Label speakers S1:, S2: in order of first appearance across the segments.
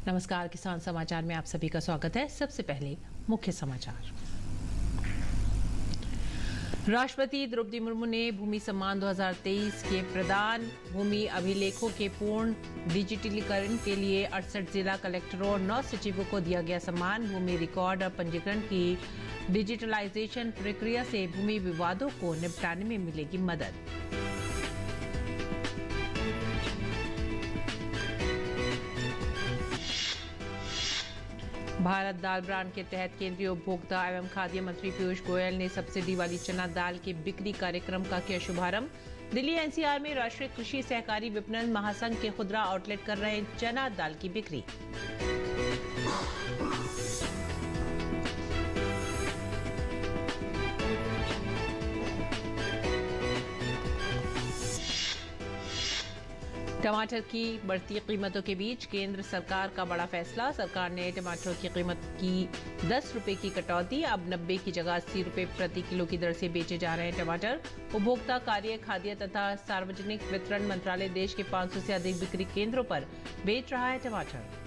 S1: नमस्कार, किसान समाचार में आप सभी का स्वागत है। सबसे पहले मुख्य समाचार। राष्ट्रपति द्रौपदी मुर्मू ने भूमि सम्मान 2023 के प्रदान, भूमि अभिलेखों के पूर्ण डिजिटलीकरण के लिए 68 जिला कलेक्टरों और 9 सचिवों को दिया गया सम्मान। भूमि रिकॉर्ड और पंजीकरण की डिजिटलाइजेशन प्रक्रिया से भूमि विवादों को निपटाने में मिलेगी मदद। भारत दाल ब्रांड के तहत केंद्रीय उपभोक्ता एवं खाद्य मंत्री पीयूष गोयल ने सब्सिडी वाली चना दाल के बिक्री कार्यक्रम का किया शुभारंभ। दिल्ली एनसीआर में राष्ट्रीय कृषि सहकारी विपणन महासंघ के खुदरा आउटलेट कर रहे चना दाल की बिक्री। टमाटर की बढ़ती कीमतों के बीच केंद्र सरकार का बड़ा फैसला। सरकार ने टमाटरों की कीमत की 10 रुपए की कटौती। अब 90 की जगह 80 रुपए प्रति किलो की दर से बेचे जा रहे हैं टमाटर। उपभोक्ता कार्य, खाद्य तथा सार्वजनिक वितरण मंत्रालय देश के 500 से अधिक बिक्री केंद्रों पर बेच रहा है टमाटर।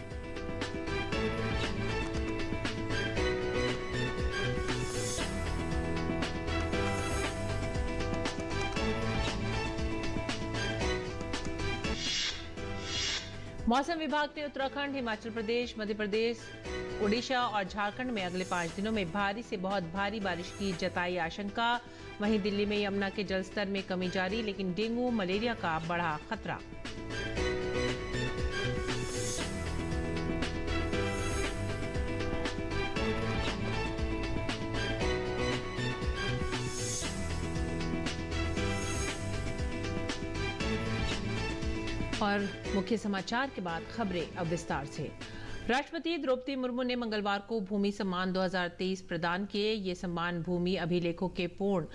S1: मौसम विभाग ने उत्तराखंड, हिमाचल प्रदेश, मध्य प्रदेश, उड़ीसा और झारखंड में अगले 5 दिनों में भारी से बहुत भारी बारिश की जताई आशंका। वहीं दिल्ली में यमुना के जलस्तर में कमी जारी, लेकिन डेंगू मलेरिया का बढ़ा खतरा। और मुख्य समाचार के बाद खबरें अब विस्तार से। राष्ट्रपति द्रौपदी मुर्मू ने मंगलवार को भूमि सम्मान 2023 प्रदान किए। ये सम्मान भूमि अभिलेखों के पूर्ण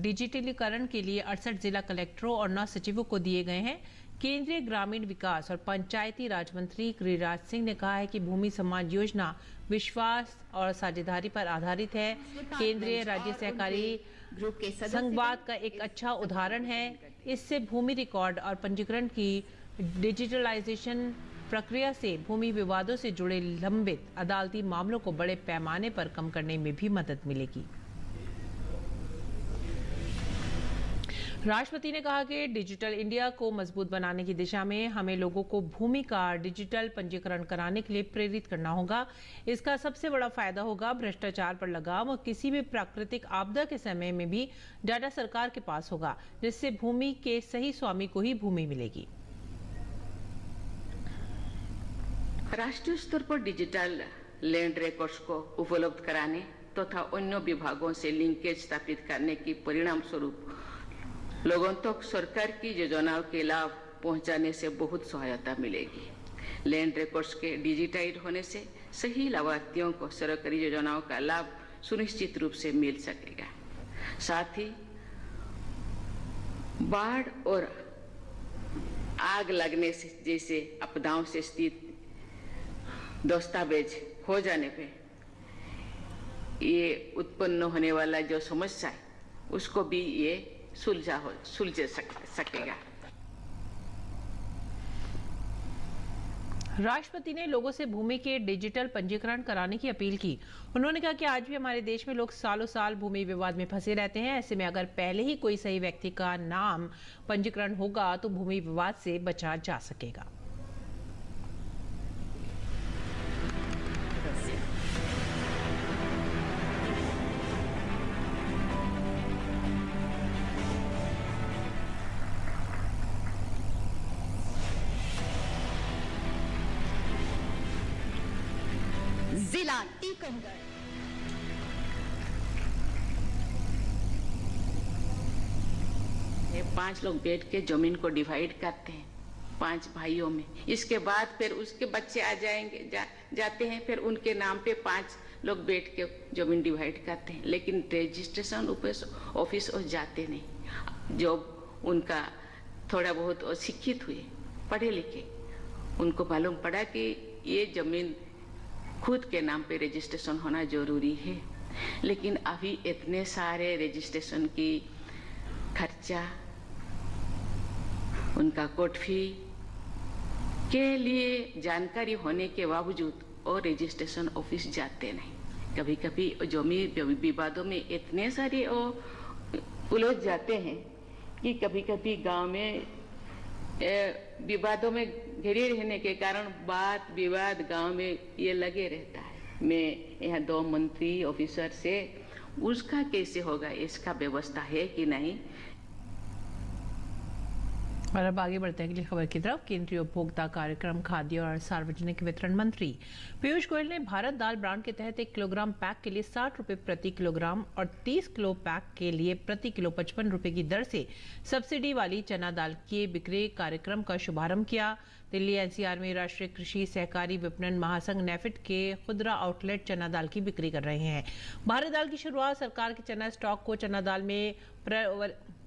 S1: डिजिटलीकरण के लिए 68 जिला कलेक्टरों और 9 सचिवों को दिए गए हैं। केंद्रीय ग्रामीण विकास और पंचायती राज मंत्री गिरिराज सिंह ने कहा है कि भूमि सम्मान योजना विश्वास और साझेदारी पर आधारित है। केंद्रीय राज्य सहकारी संघवाद का एक अच्छा उदाहरण है। इससे भूमि रिकॉर्ड और पंजीकरण की डिजिटलाइजेशन प्रक्रिया से भूमि विवादों से जुड़े लंबित अदालती मामलों को बड़े पैमाने पर कम करने में भी मदद मिलेगी। राष्ट्रपति ने कहा कि डिजिटल इंडिया को मजबूत बनाने की दिशा में हमें लोगों को भूमि का डिजिटल पंजीकरण कराने के लिए प्रेरित करना होगा। इसका सबसे बड़ा फायदा होगा भ्रष्टाचार पर लगाम और किसी भी प्राकृतिक आपदा के समय में भी डाटा सरकार के पास होगा, जिससे भूमि के सही स्वामी को ही भूमि मिलेगी।
S2: राष्ट्रीय स्तर पर डिजिटल लैंड रिकॉर्ड्स को उपलब्ध कराने तथा अन्य विभागों से लिंकेज स्थापित करने की परिणाम स्वरूप लोगों तक सरकार की योजनाओं के लाभ पहुंचाने से बहुत सहायता मिलेगी। लैंड रिकॉर्ड्स के डिजिटाइज होने से सही लाभार्थियों को सरकारी योजनाओं का लाभ सुनिश्चित रूप से मिल सकेगा। साथ ही बाढ़ और आग लगने से जैसे आपदाओं से स्थित दस्तावेज हो जाने पे ये उत्पन्न होने वाला जो समस्या है उसको भी ये सुलझ सकेगा।
S1: राष्ट्रपति ने लोगों से भूमि के डिजिटल पंजीकरण कराने की अपील की। उन्होंने कहा कि आज भी हमारे देश में लोग सालों साल भूमि विवाद में फंसे रहते हैं। ऐसे में अगर पहले ही कोई सही व्यक्ति का नाम पंजीकरण होगा तो भूमि विवाद से बचा जा सकेगा।
S3: जिला टीकमगढ़।
S2: ये 5 लोग बैठ के जमीन को डिवाइड करते हैं 5 भाइयों में। इसके बाद फिर उसके बच्चे आ जाएंगे जाते हैं, फिर उनके नाम पे 5 लोग बैठ के जमीन डिवाइड करते हैं, लेकिन रजिस्ट्रेशन ऑफिस जाते नहीं। जो उनका थोड़ा बहुत अशिक्षित हुए, पढ़े लिखे, उनको मालूम पड़ा कि ये जमीन खुद के नाम पे रजिस्ट्रेशन होना जरूरी है, लेकिन अभी इतने सारे रजिस्ट्रेशन की खर्चा, उनका कोर्ट फी के लिए जानकारी होने के बावजूद और रजिस्ट्रेशन ऑफिस जाते नहीं। कभी कभी जमीन विवादों में इतने सारे उलझ जाते हैं कि कभी कभी गांव में विवादों में घिरे रहने के कारण वाद विवाद गांव में ये लगे रहता है। मैं यहाँ 2 मंत्री ऑफिसर से उसका कैसे होगा, इसका व्यवस्था है कि नहीं।
S1: और अब आगे बढ़ते हैं अगली खबर की तरफ। केंद्रीय उपभोक्ता कार्यक्रम, खाद्य और सार्वजनिक वितरण मंत्री पीयूष गोयल ने भारत दाल ब्रांड के तहत 1 किलोग्राम पैक के लिए 60 रुपए प्रति किलोग्राम और 30 किलो पैक के लिए प्रति किलो 55 रुपए की दर से सब्सिडी वाली चना दाल के बिक्री कार्यक्रम का शुभारंभ किया। दिल्ली एनसीआर में राष्ट्रीय कृषि सहकारी विपणन महासंघ नेफेड के खुदरा आउटलेट चना दाल की बिक्री कर रहे हैं। भारत दाल की शुरुआत सरकार के चना स्टॉक को चना दाल में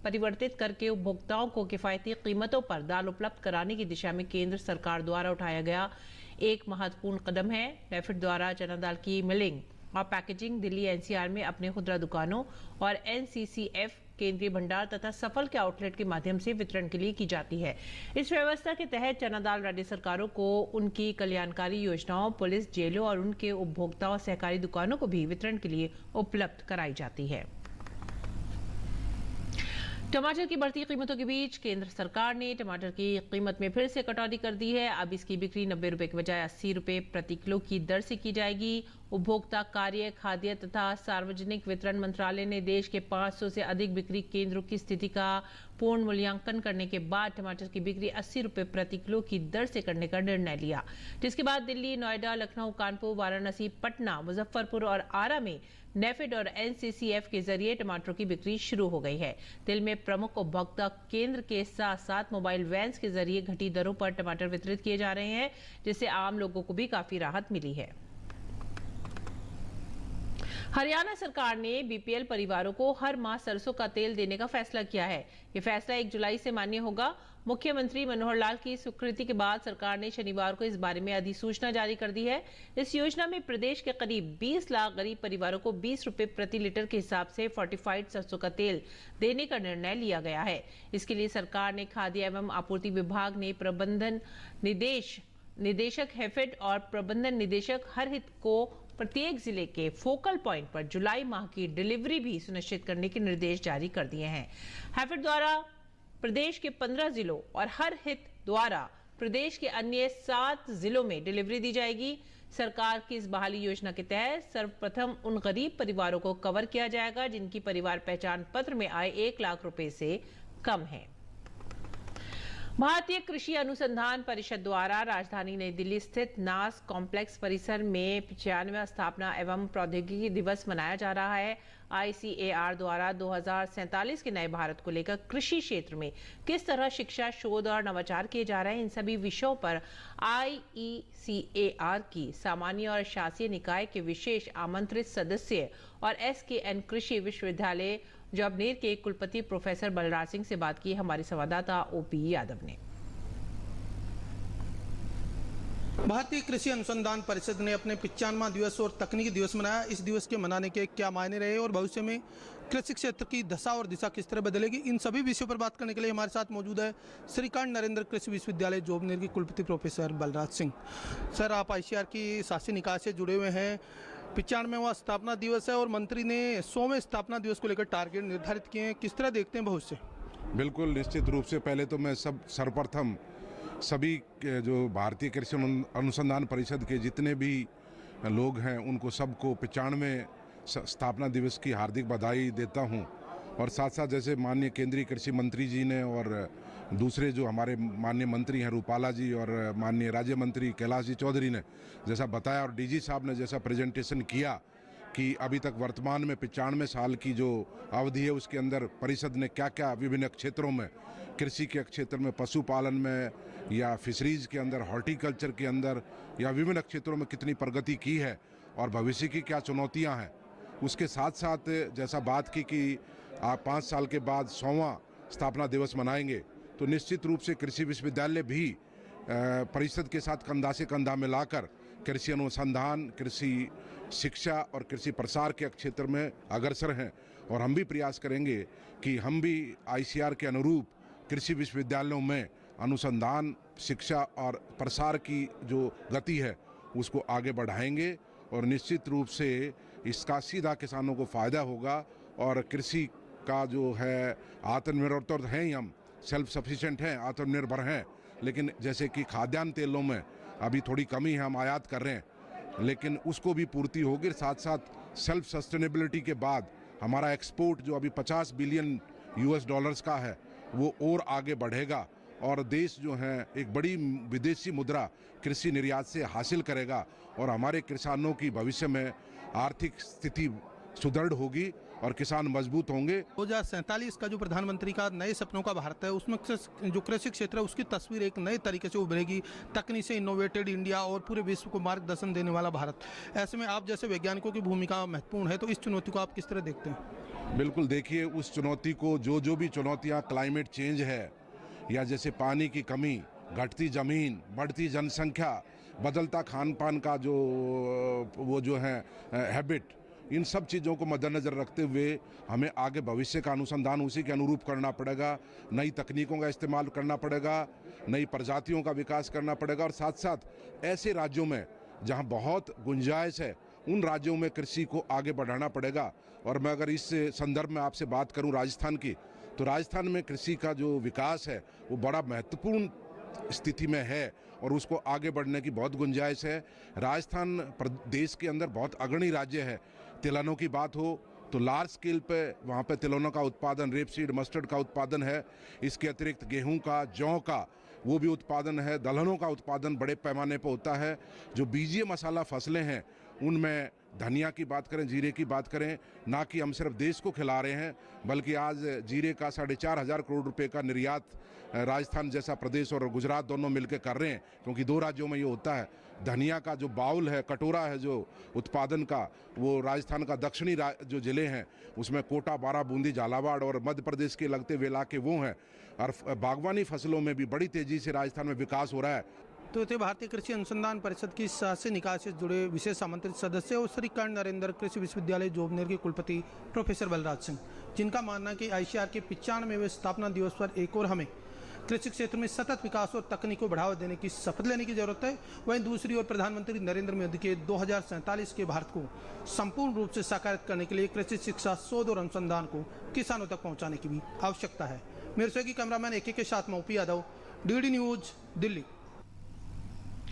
S1: परिवर्तित करके उपभोक्ताओं को किफायती कीमतों पर दाल उपलब्ध कराने की दिशा में केंद्र सरकार द्वारा उठाया गया एक महत्वपूर्ण कदम है। नेफेड द्वारा चना दाल की मिलिंग और पैकेजिंग दिल्ली एनसीआर में अपने खुदरा दुकानों और एनसीसीएफ केंद्रीय भंडार तथा सफल के आउटलेट के माध्यम से वितरण के लिए की जाती है। इस व्यवस्था के तहत चना दाल राज्य सरकारों को उनकी कल्याणकारी योजनाओं, पुलिस, जेलों और उनके उपभोक्ता और सहकारी दुकानों को भी वितरण के लिए उपलब्ध कराई जाती है। टमाटर की बढ़ती कीमतों के बीच केंद्र सरकार ने टमाटर की कीमत में फिर से कटौती कर दी है। अब इसकी बिक्री 90 रुपए के बजाय 80 रुपए प्रति किलो की दर से की जाएगी। उपभोक्ता कार्य, खाद्य तथा सार्वजनिक वितरण मंत्रालय ने देश के 500 से अधिक बिक्री केंद्रों की स्थिति का पूर्ण मूल्यांकन करने के बाद टमाटर की बिक्री 80 रुपए प्रति किलो की दर से करने का निर्णय लिया, जिसके बाद दिल्ली, नोएडा, लखनऊ, कानपुर, वाराणसी, पटना, मुजफ्फरपुर और आरा में नेफेड और एनसीसीएफ के जरिए टमाटरों की बिक्री शुरू हो गई है। दिल्ली में प्रमुख उपभोक्ता केंद्र के साथ साथ मोबाइल वैन्स के जरिए घटी दरों पर टमाटर वितरित किए जा रहे हैं, जिससे आम लोगों को भी काफी राहत मिली है। हरियाणा सरकार ने बीपीएल परिवारों को हर माह सरसों का तेल देने का फैसला किया है। ये फैसला 1 जुलाई से मान्य होगा। मुख्यमंत्री मनोहर लाल की स्वीकृति के बाद सरकार ने शनिवार को इस बारे में अधिसूचना जारी कर दी है। इस योजना में प्रदेश के करीब 20 लाख गरीब परिवारों को 20 रुपए प्रति लीटर के हिसाब से फोर्टिफाइड सरसों का तेल देने का निर्णय लिया गया है। इसके लिए सरकार ने खाद्य एवं आपूर्ति विभाग ने प्रबंधन निदेशक हैफेड और प्रबंधन निदेशक हर हित को प्रत्येक जिले के फोकल पॉइंट पर जुलाई माह की डिलीवरी भी सुनिश्चित करने के निर्देश जारी कर दिए हैं। हैफेड द्वारा प्रदेश के 15 जिलों और हर हित द्वारा प्रदेश के अन्य 7 जिलों में डिलीवरी दी जाएगी। सरकार की इस बहाली योजना के तहत सर्वप्रथम उन गरीब परिवारों को कवर किया जाएगा जिनकी परिवार पहचान पत्र में आय 1 लाख रुपए से कम है। भारतीय कृषि अनुसंधान परिषद द्वारा राजधानी नई दिल्ली स्थित नास कॉम्प्लेक्स परिसर में 95वां स्थापना एवं प्रौद्योगिकी दिवस मनाया जा रहा है। आईसीएआर द्वारा 2047 के नए भारत को लेकर कृषि क्षेत्र में किस तरह शिक्षा, शोध और नवाचार किए जा रहे हैं, इन सभी विषयों पर आईसीएआर की सामान्य और शासीय निकाय के विशेष आमंत्रित सदस्य और एसकेएन कृषि विश्वविद्यालय जबनेर के कुलपति प्रोफेसर बलराज सिंह से बात की हमारे संवाददाता ओपी यादव ने।
S4: भारतीय कृषि अनुसंधान परिषद ने अपने 95वां दिवस और तकनीकी दिवस मनाया। इस दिवस के मनाने के क्या मायने रहे और भविष्य में कृषि क्षेत्र की दशा और दिशा किस तरह बदलेगी, इन सभी विषयों पर बात करने के लिए हमारे साथ मौजूद है श्रीकांत नरेंद्र कृषि विश्वविद्यालय जोबनेर के कुलपति प्रोफेसर बलराज सिंह। सर, आप आईसीएआर की शासी निकाय से जुड़े हुए हैं। 95वां स्थापना दिवस है और मंत्री ने 100वें स्थापना दिवस को लेकर टारगेट निर्धारित किए हैं, किस तरह देखते हैं भविष्य?
S5: बिल्कुल, निश्चित रूप से पहले तो मैं सर्वप्रथम सभी जो भारतीय कृषि अनुसंधान परिषद के जितने भी लोग हैं उनको सबको 95वें स्थापना दिवस की हार्दिक बधाई देता हूं। और साथ साथ जैसे माननीय केंद्रीय कृषि मंत्री जी ने और दूसरे जो हमारे माननीय मंत्री हैं रूपाला जी और माननीय राज्य मंत्री कैलाश जी चौधरी ने जैसा बताया और डीजी साहब ने जैसा प्रेजेंटेशन किया कि अभी तक वर्तमान में 95 साल की जो अवधि है उसके अंदर परिषद ने क्या क्या विभिन्न क्षेत्रों में, कृषि के क्षेत्र में, पशुपालन में या फिशरीज के अंदर, हॉर्टिकल्चर के अंदर या विभिन्न क्षेत्रों में कितनी प्रगति की है और भविष्य की क्या चुनौतियां हैं। उसके साथ साथ जैसा बात की कि आप 5 साल के बाद 100वां स्थापना दिवस मनाएंगे तो निश्चित रूप से कृषि विश्वविद्यालय भी परिषद के साथ कंधा से कंधा मिलाकर कृषि अनुसंधान, कृषि शिक्षा और कृषि प्रसार के क्षेत्र में अग्रसर हैं। और हम भी प्रयास करेंगे कि हम भी आईसीएआर के अनुरूप कृषि विश्वविद्यालयों में अनुसंधान, शिक्षा और प्रसार की जो गति है उसको आगे बढ़ाएंगे और निश्चित रूप से इसका सीधा किसानों को फ़ायदा होगा। और कृषि का जो है आत्मनिर्भर तो हैं ही, हम सेल्फ सफिशिएंट हैं, आत्मनिर्भर हैं, लेकिन जैसे कि खाद्यान्न तेलों में अभी थोड़ी कमी है, हम आयात कर रहे हैं, लेकिन उसको भी पूर्ति होगी। साथ साथ सेल्फ सस्टेनेबिलिटी के बाद हमारा एक्सपोर्ट जो अभी 50 बिलियन US डॉलर्स का है वो और आगे बढ़ेगा और देश जो है एक बड़ी विदेशी मुद्रा कृषि निर्यात से हासिल करेगा और हमारे किसानों की भविष्य में आर्थिक स्थिति सुदृढ़ होगी और किसान मजबूत होंगे।
S4: 2047 का जो प्रधानमंत्री का नए सपनों का भारत है, उसमें जो कृषि क्षेत्र है उसकी तस्वीर एक नए तरीके से उभरेगी। तकनीक से इनोवेटेड इंडिया और पूरे विश्व को मार्गदर्शन देने वाला भारत। ऐसे में आप जैसे वैज्ञानिकों की भूमिका महत्वपूर्ण है, तो इस चुनौती को आप किस तरह देखते हैं?
S5: बिल्कुल, देखिए उस चुनौती को जो भी चुनौतियाँ क्लाइमेट चेंज है या जैसे पानी की कमी, घटती ज़मीन, बढ़ती जनसंख्या, बदलता खान पान का जो है हैबिट, इन सब चीज़ों को मद्देनज़र रखते हुए हमें आगे भविष्य का अनुसंधान उसी के अनुरूप करना पड़ेगा। नई तकनीकों का इस्तेमाल करना पड़ेगा, नई प्रजातियों का विकास करना पड़ेगा और साथ साथ ऐसे राज्यों में जहां बहुत गुंजाइश है उन राज्यों में कृषि को आगे बढ़ाना पड़ेगा। और मैं अगर इस संदर्भ में आपसे बात करूं राजस्थान की, तो राजस्थान में कृषि का जो विकास है वो बड़ा महत्वपूर्ण स्थिति में है और उसको आगे बढ़ने की बहुत गुंजाइश है। राजस्थान देश के अंदर बहुत अग्रणी राज्य है। तिलहनों की बात हो तो लार्ज स्केल पे वहाँ पे तिलहनों का उत्पादन, रेपसीड, मस्टर्ड का उत्पादन है। इसके अतिरिक्त गेहूं का, जौ का वो भी उत्पादन है। दलहनों का उत्पादन बड़े पैमाने पर होता है। जो बीजीय मसाला फसलें हैं उनमें धनिया की बात करें, जीरे की बात करें, ना कि हम सिर्फ देश को खिला रहे हैं बल्कि आज जीरे का 4,500 करोड़ रुपए का निर्यात राजस्थान जैसा प्रदेश और गुजरात दोनों मिलकर कर रहे हैं, क्योंकि 2 राज्यों में ये होता है। धनिया का जो बाउल है, कटोरा है जो उत्पादन का, वो राजस्थान का दक्षिणी जो ज़िले हैं उसमें कोटा, बारा, बूंदी, झालावाड़ और मध्य प्रदेश के लगते हुए इलाके वो हैं। और बागवानी फसलों में भी बड़ी तेज़ी से राजस्थान में विकास हो रहा है।
S4: तो थे भारतीय कृषि अनुसंधान परिषद की शासी निकाय से जुड़े विशेष आमंत्रित सदस्य और श्री कर्ण नरेंद्र कृषि विश्वविद्यालय जोबनेर के कुलपति प्रोफेसर बलराज सिंह, जिनका मानना है कि ICAR के 95वें स्थापना दिवस पर एक और हमें कृषि क्षेत्र में सतत विकास और तकनीक को बढ़ावा देने की शपथ लेने की जरूरत है। वहीं दूसरी ओर प्रधानमंत्री नरेंद्र मोदी के 2047 के भारत को संपूर्ण रूप से साकार करने के लिए कृषि शिक्षा, शोध और अनुसंधान को किसानों तक पहुंचाने की भी आवश्यकता है। मेरे सहयोगी कैमरामैन AK के साथ मैं OP Yadav, DD news, Delhi.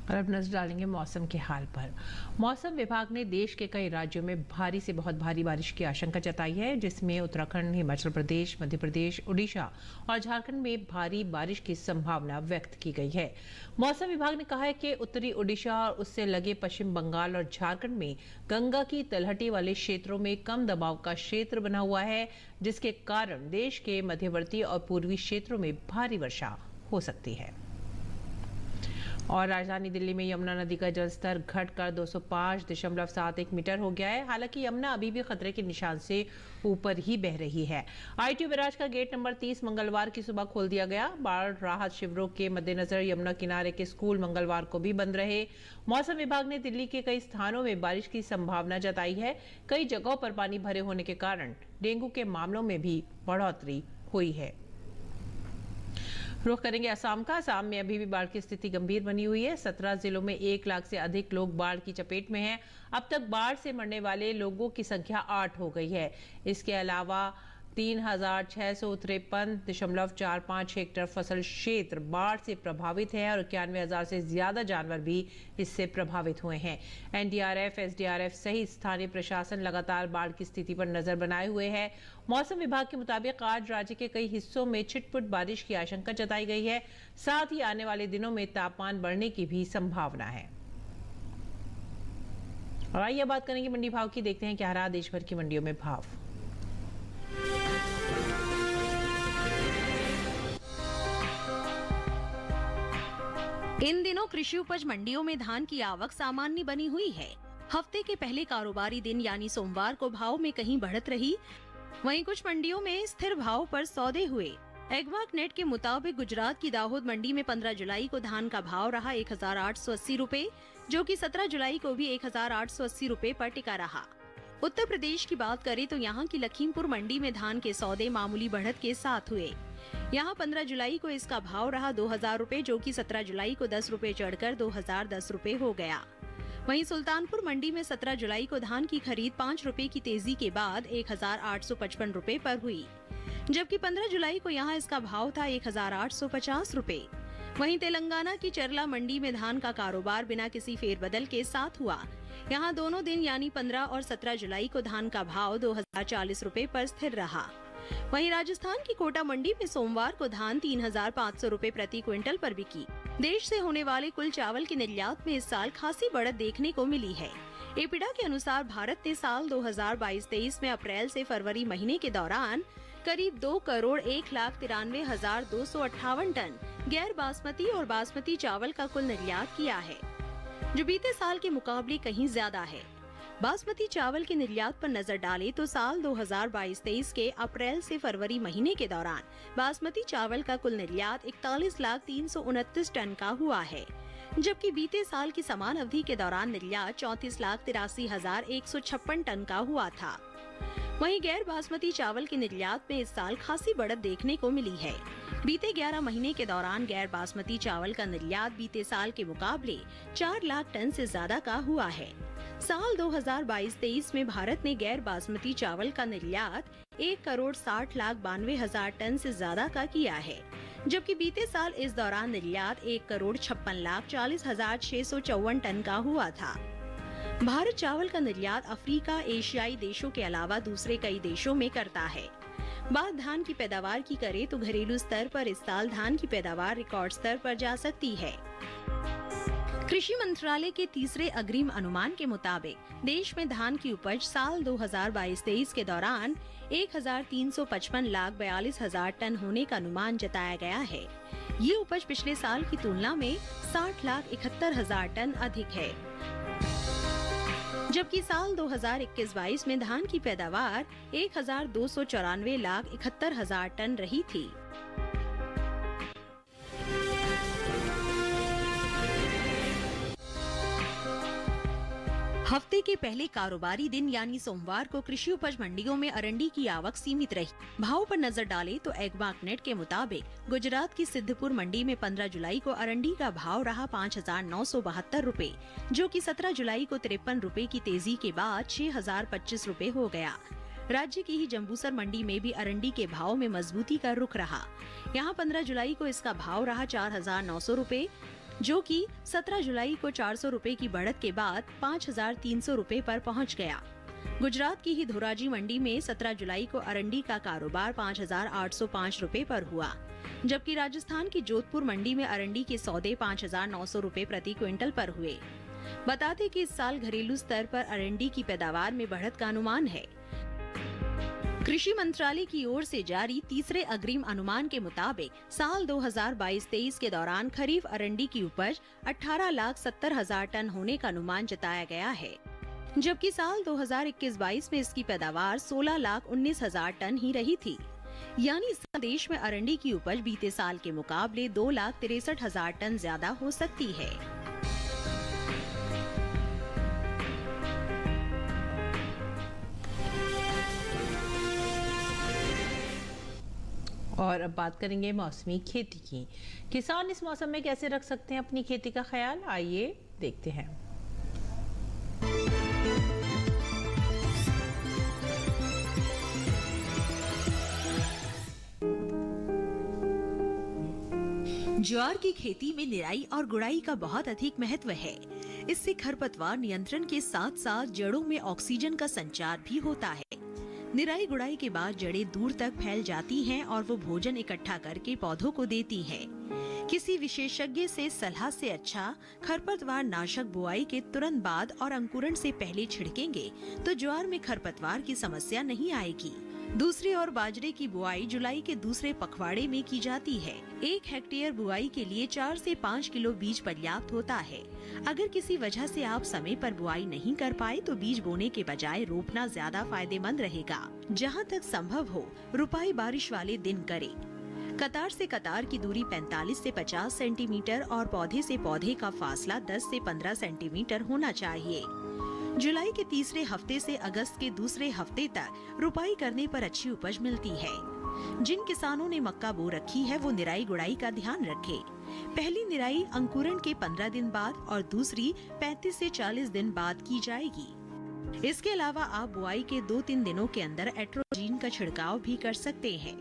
S1: और अब नजर डालेंगे मौसम के हाल पर। मौसम विभाग ने देश के कई राज्यों में भारी से बहुत भारी बारिश की आशंका जताई है, जिसमें उत्तराखंड, हिमाचल प्रदेश, मध्य प्रदेश, उड़ीसा और झारखंड में भारी बारिश की संभावना व्यक्त की गई है। मौसम विभाग ने कहा है कि उत्तरी उड़ीसा और उससे लगे पश्चिम बंगाल और झारखंड में गंगा की तलहटी वाले क्षेत्रों में कम दबाव का क्षेत्र बना हुआ है, जिसके कारण देश के मध्यवर्ती और पूर्वी क्षेत्रों में भारी वर्षा हो सकती है। और राजधानी दिल्ली में यमुना नदी का जलस्तर घटकर 205.71 मीटर हो गया है। हालांकि यमुना अभी भी खतरे के निशान से ऊपर ही बह रही है। ITO बैराज का गेट नंबर 30 मंगलवार की सुबह खोल दिया गया। बाढ़ राहत शिविरों के मद्देनजर यमुना किनारे के स्कूल मंगलवार को भी बंद रहे। मौसम विभाग ने दिल्ली के कई स्थानों में बारिश की संभावना जताई है। कई जगहों पर पानी भरे होने के कारण डेंगू के मामलों में भी बढ़ोतरी हुई है। रुख करेंगे असम का। असम में अभी भी बाढ़ की स्थिति गंभीर बनी हुई है। 17 जिलों में 1 लाख से अधिक लोग बाढ़ की चपेट में हैं। अब तक बाढ़ से मरने वाले लोगों की संख्या 8 हो गई है। इसके अलावा 3,653.45 हेक्टेयर फसल क्षेत्र बाढ़ से प्रभावित है और 91,000 से ज्यादा जानवर भी इससे प्रभावित हुए हैं। NDRF, SDRF सहित स्थानीय प्रशासन लगातार बाढ़ की स्थिति पर नजर बनाए हुए है। मौसम विभाग के मुताबिक आज राज्य के कई हिस्सों में छिटपुट बारिश की आशंका जताई गई है। साथ ही आने वाले दिनों में तापमान बढ़ने की भी संभावना है। और आइए बात करेंगे मंडी भाव की। देखते हैं क्या रहा देश भर की मंडियों में भाव।
S3: इन दिनों कृषि उपज मंडियों में धान की आवक सामान्य बनी हुई है। हफ्ते के पहले कारोबारी दिन यानी सोमवार को भाव में कहीं बढ़त रही, वहीं कुछ मंडियों में स्थिर भाव पर सौदे हुए। एग्मार्क नेट के मुताबिक गुजरात की दाहोद मंडी में 15 जुलाई को धान का भाव रहा 1,880 रूपए, जो कि 17 जुलाई को भी 1,880 रूपए पर टिका रहा। उत्तर प्रदेश की बात करें तो यहाँ की लखीमपुर मंडी में धान के सौदे मामूली बढ़त के साथ हुए। यहाँ 15 जुलाई को इसका भाव रहा 2000 रुपए, जो कि 17 जुलाई को 10 रुपए चढ़कर 2010 रुपए हो गया। वहीं सुल्तानपुर मंडी में 17 जुलाई को धान की खरीद 5 रुपए की तेजी के बाद 1855 रुपए पर हुई, जबकि 15 जुलाई को यहाँ इसका भाव था 1850 रुपए। वहीं तेलंगाना की चरला मंडी में धान का कारोबार बिना किसी फेरबदल के साथ हुआ। यहाँ दोनों दिन यानी 15 और 17 जुलाई को धान का भाव 2040 रुपए पर स्थिर रहा। वहीं राजस्थान की कोटा मंडी में सोमवार को धान 3500 रुपए प्रति क्विंटल पर बिकी। देश से होने वाले कुल चावल के निर्यात में इस साल खासी बढ़त देखने को मिली है। एपिडा के अनुसार भारत ने साल 2022-23 में अप्रैल से फरवरी महीने के दौरान करीब 2,93,258 टन गैर बासमती और बासमती चावल का कुल निर्यात किया है, जो बीते साल के मुकाबले कहीं ज्यादा है। बासमती चावल के निर्यात पर नजर डालें तो साल 2022-23 के अप्रैल से फरवरी महीने के दौरान बासमती चावल का कुल निर्यात 41,329 टन का हुआ है, जबकि बीते साल की समान अवधि के दौरान निर्यात 34,83,156 टन का हुआ था। वहीं गैर बासमती चावल के निर्यात में इस साल खासी बढ़त देखने को मिली है। बीते 11 महीने के दौरान गैर बासमती चावल का निर्यात बीते साल के मुकाबले 4 लाख टन से ज्यादा का हुआ है। साल 2022-23 में भारत ने गैर बासमती चावल का निर्यात 1,60,92,000 टन से ज्यादा का किया है, जबकि बीते साल इस दौरान निर्यात 1,56,40,654 टन का हुआ था। भारत चावल का निर्यात अफ्रीका, एशियाई देशों के अलावा दूसरे कई देशों में करता है। बात धान की पैदावार की करें तो घरेलू स्तर पर इस साल धान की पैदावार रिकॉर्ड स्तर पर जा सकती है। कृषि मंत्रालय के तीसरे अग्रिम अनुमान के मुताबिक देश में धान की उपज साल 2022-23 के दौरान 1,355,42,000 टन होने का अनुमान जताया गया है। ये उपज पिछले साल की तुलना में 60,71,000 टन अधिक है, जबकि साल 2021-22 में धान की पैदावार 1,294,71,000 टन रही थी। हफ्ते के पहले कारोबारी दिन यानी सोमवार को कृषि उपज मंडियों में अरंडी की आवक सीमित रही। भाव पर नजर डालें तो एग्मार्कनेट के मुताबिक गुजरात की सिद्धपुर मंडी में 15 जुलाई को अरंडी का भाव रहा 5,972 रुपए, जो कि 17 जुलाई को 53 रुपए की तेजी के बाद 6,025 रुपए हो गया। राज्य की ही जम्बूसर मंडी में भी अरंडी के भाव में मजबूती का रुख रहा। यहाँ 15 जुलाई को इसका भाव रहा 4,900 रुपए, जो कि 17 जुलाई को 400 रुपए की बढ़त के बाद 5,300 रुपए पर पहुंच गया। गुजरात की ही धोराजी मंडी में 17 जुलाई को अरंडी का कारोबार 5,805 रुपए पर हुआ, जबकि राजस्थान की जोधपुर मंडी में अरंडी के सौदे 5,900 रुपए प्रति क्विंटल पर हुए। बताते कि इस साल घरेलू स्तर पर अरंडी की पैदावार में बढ़त का अनुमान है। कृषि मंत्रालय की ओर से जारी तीसरे अग्रिम अनुमान के मुताबिक साल 2022-23 के दौरान खरीफ अरंडी की उपज 18,70,000 टन होने का अनुमान जताया गया है, जबकि साल 2021-22 में इसकी पैदावार 16,19,000 टन ही रही थी। यानी इस साल देश में अरंडी की उपज बीते साल के मुकाबले 2,63,000 टन ज्यादा हो सकती है।
S1: और अब बात करेंगे मौसमी खेती की। किसान इस मौसम में कैसे रख सकते हैं अपनी खेती का ख्याल, आइए देखते हैं।
S3: ज्वार की खेती में निराई और गुड़ाई का बहुत अधिक महत्व है। इससे खरपतवार नियंत्रण के साथ साथ जड़ों में ऑक्सीजन का संचार भी होता है। निराई गुड़ाई के बाद जड़ें दूर तक फैल जाती हैं और वो भोजन इकट्ठा करके पौधों को देती हैं। किसी विशेषज्ञ से सलाह से अच्छा खरपतवार नाशक बुआई के तुरंत बाद और अंकुरण से पहले छिड़केंगे तो ज्वार में खरपतवार की समस्या नहीं आएगी। दूसरी ओर बाजरे की बुआई जुलाई के दूसरे पखवाड़े में की जाती है। 1 हेक्टेयर बुआई के लिए 4 से 5 किलो बीज पर्याप्त होता है। अगर किसी वजह से आप समय पर बुआई नहीं कर पाए तो बीज बोने के बजाय रोपना ज्यादा फायदेमंद रहेगा। जहां तक संभव हो रुपाई बारिश वाले दिन करें। कतार से कतार की दूरी 45 से 50 सेंटीमीटर और पौधे से पौधे का फासला 10 से 15 सेंटीमीटर होना चाहिए। जुलाई के तीसरे हफ्ते से अगस्त के दूसरे हफ्ते तक रुपाई करने पर अच्छी उपज मिलती है। जिन किसानों ने मक्का बो रखी है वो निराई गुड़ाई का ध्यान रखें। पहली निराई अंकुरण के 15 दिन बाद और दूसरी 35 से 40 दिन बाद की जाएगी। इसके अलावा आप बुआई के 2-3 दिनों के अंदर एट्रोजीन का छिड़काव भी कर सकते हैं।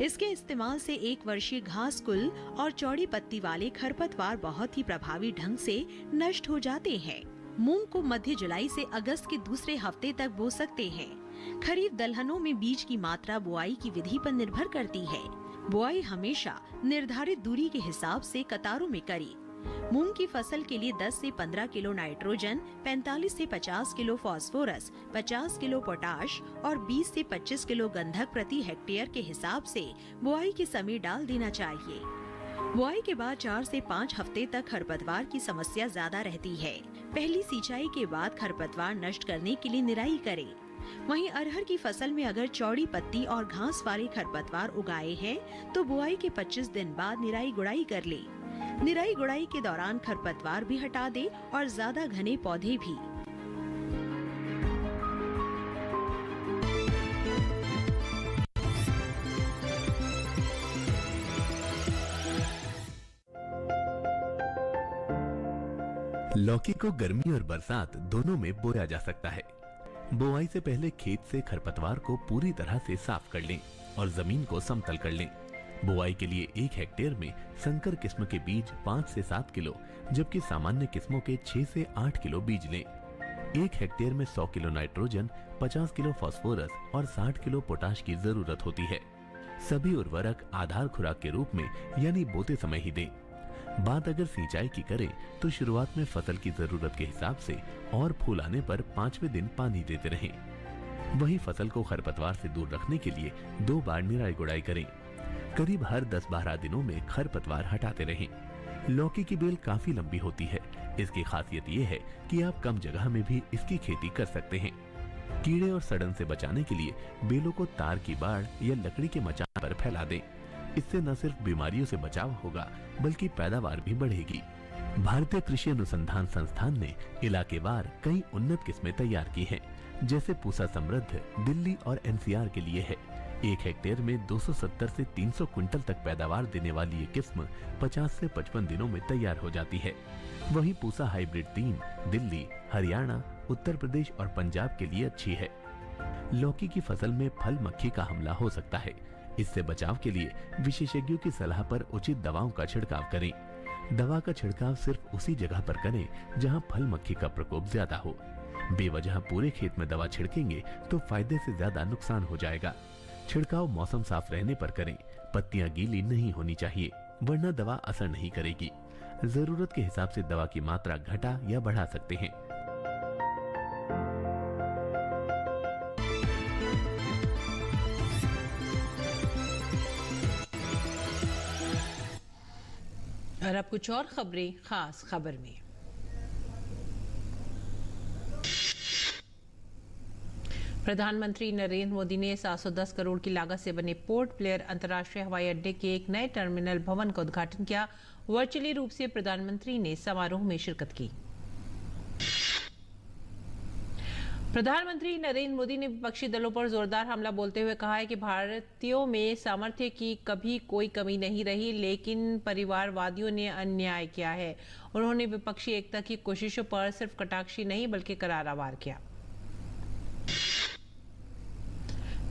S3: इसके इस्तेमाल से 1 वर्षीय घास कुल और चौड़ी पत्ती वाले खरपतवार बहुत ही प्रभावी ढंग से नष्ट हो जाते हैं। मूंग को मध्य जुलाई से अगस्त के दूसरे हफ्ते तक बो सकते हैं। खरीफ दलहनों में बीज की मात्रा बुआई की विधि पर निर्भर करती है। बुआई हमेशा निर्धारित दूरी के हिसाब से कतारों में करें। मूंग की फसल के लिए 10 से 15 किलो नाइट्रोजन, 45 से 50 किलो फास्फोरस, 50 किलो पोटाश और 20 से 25 किलो गंधक प्रति हेक्टेयर के हिसाब से बुआई के समय डाल देना चाहिए। बुआई के बाद 4 से 5 हफ्ते तक खरपतवार की समस्या ज्यादा रहती है। पहली सिंचाई के बाद खरपतवार नष्ट करने के लिए निराई करें। वहीं अरहर की फसल में अगर चौड़ी पत्ती और घास वाले खरपतवार उगाए हैं तो बुआई के 25 दिन बाद निराई गुड़ाई कर ले। निराई गुड़ाई के दौरान खरपतवार भी हटा दे और ज्यादा घने पौधे भी।
S6: लौकी को गर्मी और बरसात दोनों में बोया जा सकता है। बुआई से पहले खेत से खरपतवार को पूरी तरह से साफ कर लें और जमीन को समतल कर लें। बुआई के लिए 1 हेक्टेयर में संकर किस्म के बीज 5 से 7 किलो, जबकि सामान्य किस्मों के 6 से 8 किलो बीज लें। 1 हेक्टेयर में 100 किलो नाइट्रोजन, 50 किलो फास्फोरस और 60 किलो पोटाश की जरूरत होती है। सभी उर्वरक आधार खुराक के रूप में यानी बोते समय ही दें। बात अगर सिंचाई की करें तो शुरुआत में फसल की जरूरत के हिसाब से और फूल आने पर 5वें दिन पानी देते रहें। वहीं फसल को खरपतवार से दूर रखने के लिए 2 बार निराई गुड़ाई करें। करीब हर 10-12 दिनों में खरपतवार हटाते रहें। लौकी की बेल काफी लंबी होती है। इसकी खासियत ये है कि आप कम जगह में भी इसकी खेती कर सकते हैं। कीड़े और सड़न से बचाने के लिए बेलों को तार की बाड़ या लकड़ी के मचान पर फैला दें। इससे न सिर्फ बीमारियों से बचाव होगा बल्कि पैदावार भी बढ़ेगी। भारतीय कृषि अनुसंधान संस्थान ने इलाकेवार कई उन्नत किस्में तैयार की हैं, जैसे पूसा समृद्ध दिल्ली और एनसीआर के लिए है। 1 हेक्टेयर में 270 से 300 क्विंटल तक पैदावार देने वाली ये किस्म 50 से 55 दिनों में तैयार हो जाती है। वहीं पूसा हाइब्रिड 3 दिल्ली, हरियाणा, उत्तर प्रदेश और पंजाब के लिए अच्छी है। लौकी की फसल में फल मक्खी का हमला हो सकता है। इससे बचाव के लिए विशेषज्ञों की सलाह पर उचित दवाओं का छिड़काव करें। दवा का छिड़काव सिर्फ उसी जगह पर करें जहां फल मक्खी का प्रकोप ज्यादा हो। बेवजह पूरे खेत में दवा छिड़केंगे तो फायदे से ज्यादा नुकसान हो जाएगा। छिड़काव मौसम साफ रहने पर करें। पत्तियां गीली नहीं होनी चाहिए, वरना दवा असर नहीं करेगी। जरूरत के हिसाब से दवा की मात्रा घटा या बढ़ा सकते हैं।
S1: और अब कुछ और खबरें खास खबर में। प्रधानमंत्री नरेंद्र मोदी ने 710 करोड़ की लागत से बने पोर्ट ब्लेयर अंतर्राष्ट्रीय हवाई अड्डे के एक नए टर्मिनल भवन का उद्घाटन किया। वर्चुअली रूप से प्रधानमंत्री ने समारोह में शिरकत की। प्रधानमंत्री नरेंद्र मोदी ने विपक्षी दलों पर जोरदार हमला बोलते हुए कहा है कि भारतीयों में सामर्थ्य की कभी कोई कमी नहीं रही, लेकिन परिवारवादियों ने अन्याय किया है। उन्होंने विपक्षी एकता की कोशिशों पर सिर्फ कटाक्षी नहीं बल्कि करारा वार किया।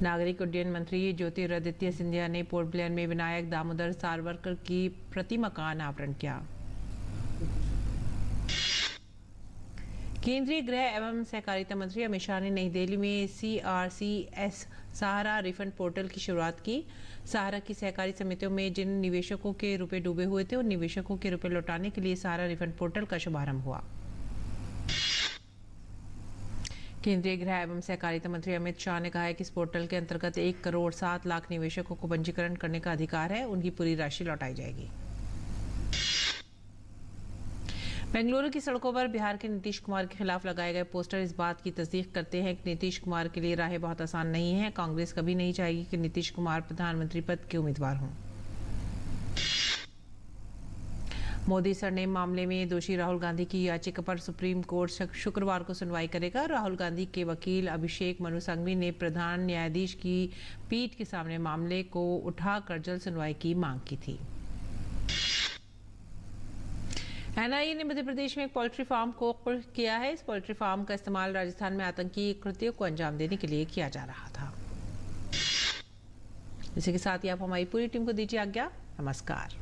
S1: नागरिक उड्डयन मंत्री ज्योतिरादित्य सिंधिया ने पोर्ट ब्लेयर में विनायक दामोदर सावरकर की प्रतिमा का अनावरण किया। केंद्रीय गृह एवं सहकारिता मंत्री अमित शाह ने नई दिल्ली में CRCS सहारा रिफंड पोर्टल की शुरुआत की। सहारा की सहकारी समितियों में जिन निवेशकों के रुपए डूबे हुए थे उन निवेशकों के रुपए लौटाने के लिए सहारा रिफंड पोर्टल का शुभारंभ हुआ। केंद्रीय गृह एवं सहकारिता मंत्री अमित शाह ने कहा है कि इस पोर्टल के अंतर्गत 1 करोड़ 7 लाख निवेशकों को पंजीकरण करने का अधिकार है। उनकी पूरी राशि लौटाई जाएगी। बेंगलुरु की सड़कों पर बिहार के नीतीश कुमार के खिलाफ लगाए गए पोस्टर इस बात की तस्दीक करते हैं कि नीतीश कुमार के लिए राहें बहुत आसान नहीं है। कांग्रेस कभी नहीं चाहेगी कि नीतीश कुमार प्रधानमंत्री पद के उम्मीदवार हों। मोदी सरनेम मामले में दोषी राहुल गांधी की याचिका पर सुप्रीम कोर्ट शुक्रवार को सुनवाई करेगा। राहुल गांधी के वकील अभिषेक मनु सिंघवी ने प्रधान न्यायाधीश की पीठ के सामने मामले को उठाकर जल्द सुनवाई की मांग की थी। एनआईए ने मध्य प्रदेश में एक पोल्ट्री फार्म को कुर्क किया है। इस पोल्ट्री फार्म का इस्तेमाल राजस्थान में आतंकी कृत्यों को अंजाम देने के लिए किया जा रहा था। इसी के साथ ही आप हमारी पूरी टीम को दीजिए आज्ञा। नमस्कार।